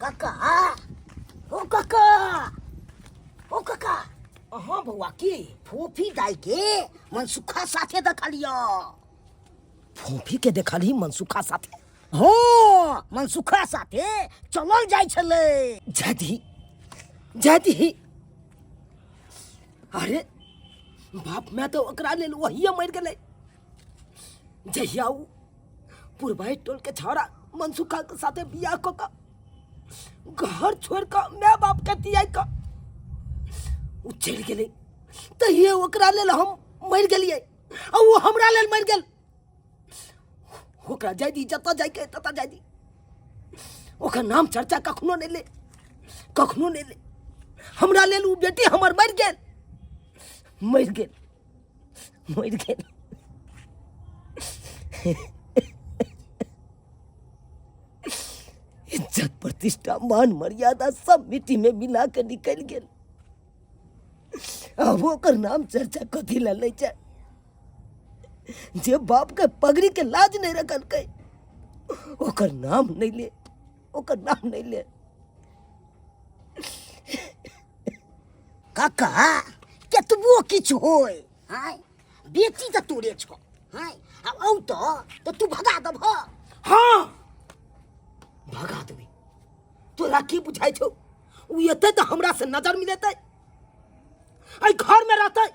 काका ओ काका ओ काका अहाँ बउआ की फोफी दाई के मनसुखा साथे देखलियो। फोफी के देखली मनसुखा साथे? हाँ, मनसुखा साथे चलल जाय छले। जादी जादी अरे बाप मैं तो ओकरा लेल वही मर गेलै जहिया उ पुरबाई टोल के छौड़ा मनसुखा के साथे बियाह क के घर छोड़ के माय बाप के तियाई के उ चल गेलै तहिए ओकरा लेल हम मर गेलिए आ वो हमरा लेल मर गेल। ओकरा जायदी जतऽ जाय के ततऽ जायदी ओकर नाम चर्चा कखनो नहीं ले हमरा लेल उ बेटी हमर मर गेल। इज्जत प्रतिष्ठा मान मर्यादा सब मिट्टी में मिला के निकल गेल। अब ओकर नाम चर्चा कथी ला ले जाए? जे बाप के पगड़ी के लाज नहीं रखल के ओकर नाम नहीं ले। काका केतबो किछु होय हाय बेटी त तोरे छो हाय अब औ तो तू भगा दब। हाँ भगा देबी। तोरा की बुझाई छौ उ एते त हमरा से नजर मिलेतै आई घर में रहतै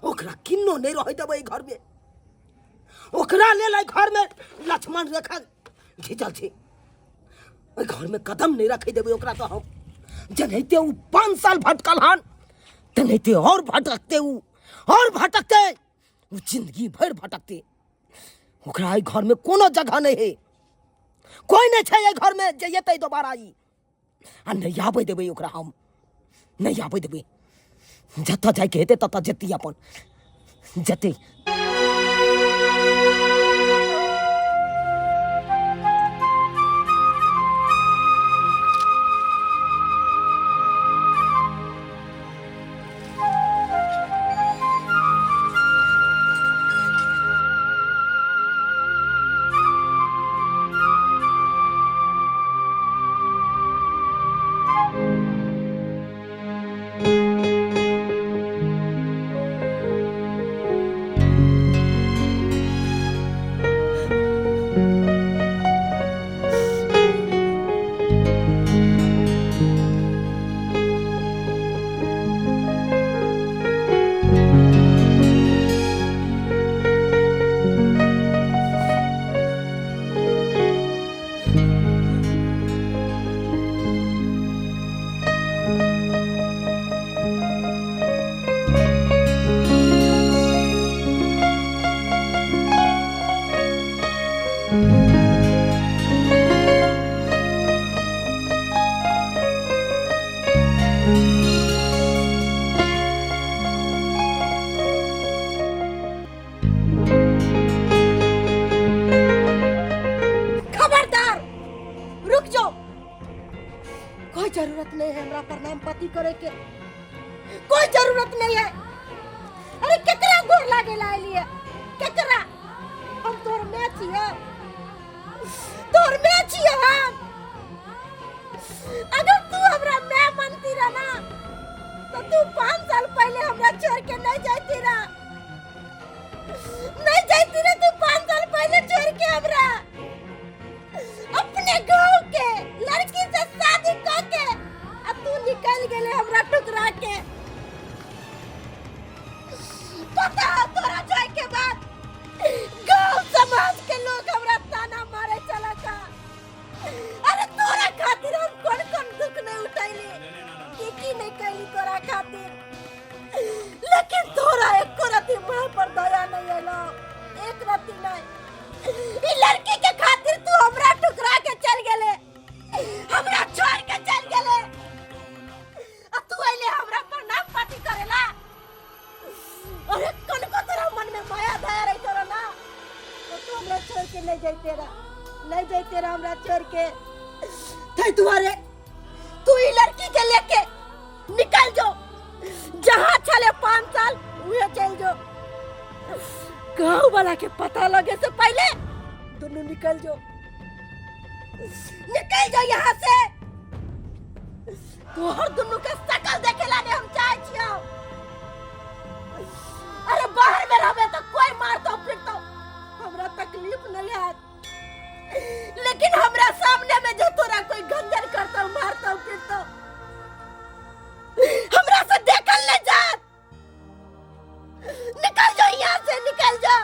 ओकरा किन्नो नहीं रह देबै घर में। ओकरा लेल आई घर में लक्ष्मण रेखा खींचल छै। आई घर में कदम नहीं रखे देबै ओकरा तो हम जनैते उ 5 साल भटकल हन तनैते और भटकते उ जिंदगी भर भटकते। ओकरा आई घर में कोनो जगह नहीं है कोई नहीं छै घर में जे एतै दोबारा ई आ नहीं आबै देबै ओकरा हम नहीं आबै देबै। जतऽ जाय के हेतै ततऽ जेती अपन जेतै। जरूरत नहीं है हमरा प्रणाम पाती करे के कोई जरूरत नहीं है। अरे केकरा गोर लागे ला लिए केकरा हम तोर में छिए हम। अगर तू हमरा मैं मनती रहा ना तो तू 5 साल पहले हमरा छोड़ के नहीं जाती रहा तू 5 साल पहले छोड़ के हमरा अपने गांव के लड़की से शादी करके अब तू निकल गेले हमरा ठुकरा के। पता तोरा जाय के बाद गांव समाज के लोग हमरा ताना मारे चला का। अरे तोरा खातिर हम कौन दुख नहीं उठैली की नहीं कैली तोरा खातिर, लेकिन तोरा एको रति मां पर दया नहीं एलो एक रति नहीं। ई लड़की के खातिर तू हमरा ठुकरा के चल गेले हमरा छोड़ के चल गेले आ तू आइले हमरा पर नाम पाती करेला। अरे कौन को तेरा मन में माया दया रही तोरा ना तो तू हमरा छोड़ के नहीं जाते रहा हमरा छोड़ के थे तुम्हारे तू ई लड़की के लेके निकल जो जहां चले 5 साल उहे चल जो। गांव वाला के पता लगे से पहले दोनों निकल जाओ यहाँ से तोहर दुनू के शकल देखे लाने हम चाहे छियो। अरे बाहर में रहबे तो कोई मारतो फिरतो हमरा तकलीफ नहीं है, लेकिन हमरा सामने में जो तोरा कोई गंजन करतो मारतो फिरतो हमरा से देखल ले जा। निकल जाओ यहाँ से, निकल जाओ।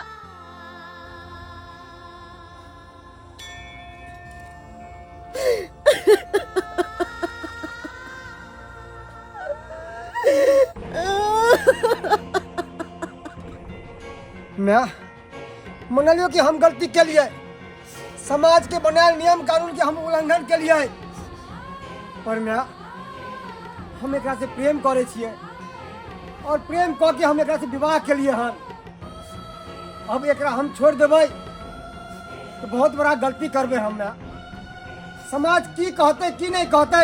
मैं मान लियो कि हम गलती के लिए समाज के बनाए नियम कानून के हम उल्लंघन के लिए, पर मैं हम एकरा से प्रेम करे छिए और प्रेम कऽ के हम एकरा से विवाह के लिए हन। अब एकरा हम छोड़ देबै तो बहुत बड़ा गलती करबे हम। समाज की कहते की नहीं कहते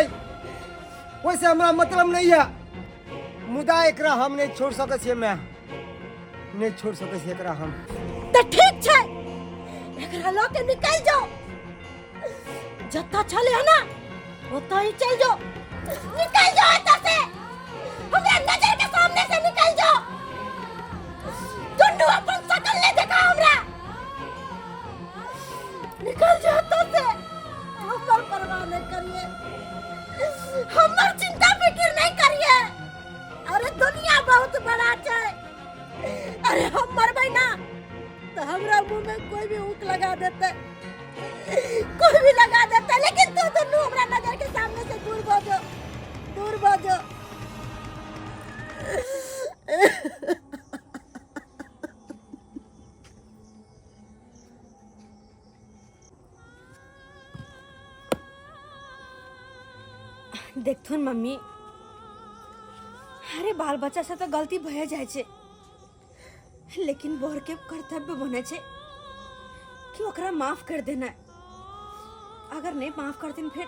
वैसे हमरा मतलब नहीं है, मुदा एकरा हम नहीं छोड़ सके छिए। मैं नहीं छोड़ सके छिए एकरा हम। तो ठीक छै, एकरा लो के निकल जाओ। जत्ता चले है ना ओत्ता ही चल जाओ। निकल जाओ एतऽ से, हमरा नजर के सामने से निकल जाओ। दुनू अपन शकल ले देखा हमरा। निकल जाओ एतऽ से, हमर परवाह नहीं करिए, हमर चिंता फिक्र नहीं करिए। अरे दुनिया बहुत बड़ा छै। अरे हम मरबै ना तो हमरा मुंह में कोई भी ऊक लगा देते, कोई भी लगा देता, लेकिन तू दोनों हमरा नजर के सामने से दूर भागो, दूर भागो। देखथुन मम्मी, अरे बाल बच्चा से तो गलती भए जाए छे, लेकिन बोर के कर्तव्य बने छे कि ओकरा माफ कर देना। अगर नहीं माफ कर दिन फिर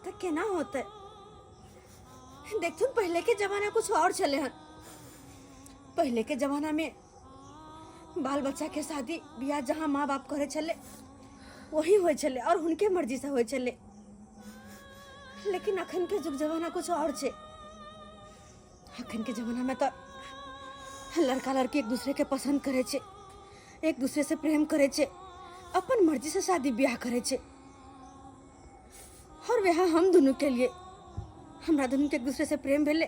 तो केना होते। देखथुन पहले के जमाना कुछ और चले हन। पहले के जमाना में बाल बच्चा के शादी बियाह जहाँ माँ बाप करे चले वही हो चले और उनके मर्जी से हो चले। लेकिन अखन के जुग जमाना कुछ और छे। अखन के जमाना में तो लड़का लड़की एक दूसरे के पसंद करे छे, एक दूसरे से प्रेम करे छे, अपन मर्जी से शादी ब्याह करे छे। और वह हम दोनों के लिए, हमरा दोनों के एक दूसरे से प्रेम भेले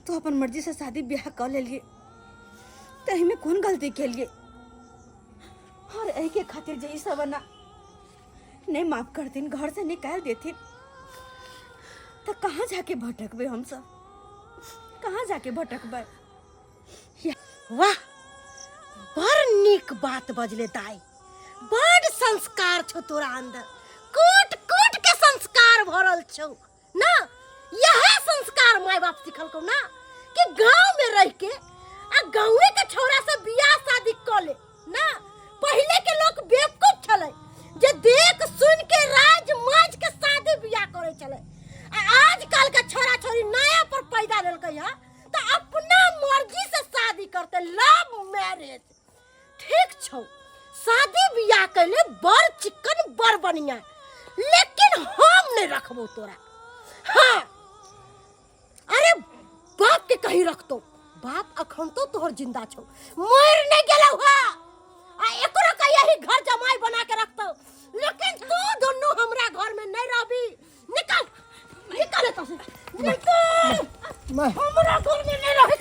तो अपन मर्जी से शादी ब्याह कर ले लिए, तो हमें कौन गलती के लिए। और यही के खातिर जे सब बना नहीं माफ करतीन, घर से निकाल देती, तो कहाँ जाके भटकबे हम सब, कहाँ जाके भटकबे। वाह, बड़ नीक बात बजले दाई, बड़ संस्कार छो तोरा अंदर, कूट कूट के संस्कार भरल छो ना। यह संस्कार माय बाप सिखलको ना कि गांव में रह के आ गांवे के छोरा से बियाह शादी कर ले ना। पहले के लोग बेवकूफ छले जे देख सुन के राज माज के शादी बियाह करे चले। आजकल के छोरा छोरी नया पर पैदा लेलकै है तो अपना मर्जी से शादी करते, लव मैरिज। ठीक छौ, शादी बियाह कैले बड़ चिकन बड़ बढ़िया, लेकिन हम नहीं रखबो तोरा। हाँ, अरे बाप के कहीं रखतो, बाप अखन तो तोहर जिंदा छौ, मर नहीं गेलौ हा। आ एकरो का यही घर जमाई बना के रखतो, लेकिन तू दोनों हमरा घर में नहीं रहबी। निकल, निकल एतऽ से, निकल, हमरा घर में नहीं रह